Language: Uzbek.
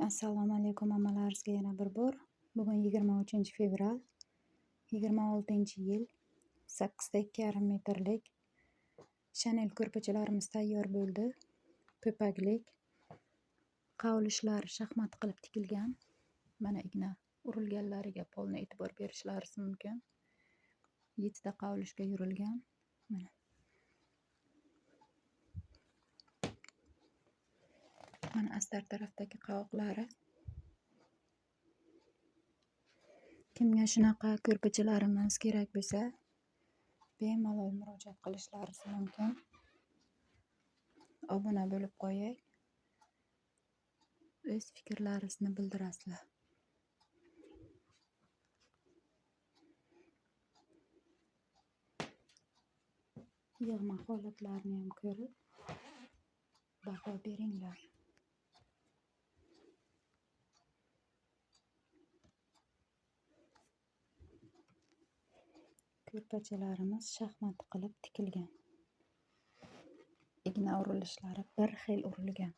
Assalomu alaykum ammalaringizga yana bir bor. Bugun 23-fevral 26-yil 8,5 metrlik Chanel ko'rpachalarimiz tayyor bo'ldi. Ko'paklik qavlishlar shaxmat qilib tikilgan. Mana igna urilganlariga polni e'tibor berishlaringiz mumkin. 7 ta qavlishga yurilgan. Mana astar tarafdagi qovoqlari. Kimga shunaqa ko'rpachalarimiz kerak bo'lsa, bemalol murojaat qilishlaringiz mumkin. Obuna bo'lib qo'ying. O'z fikrlaringizni bildirasizlar. Yig'ma holatlarini ham ko'rib, baho beringlar. Ko'rpachalarimiz shaxmat qilib tikilgan. Igna urilishlari bir xil urilgan.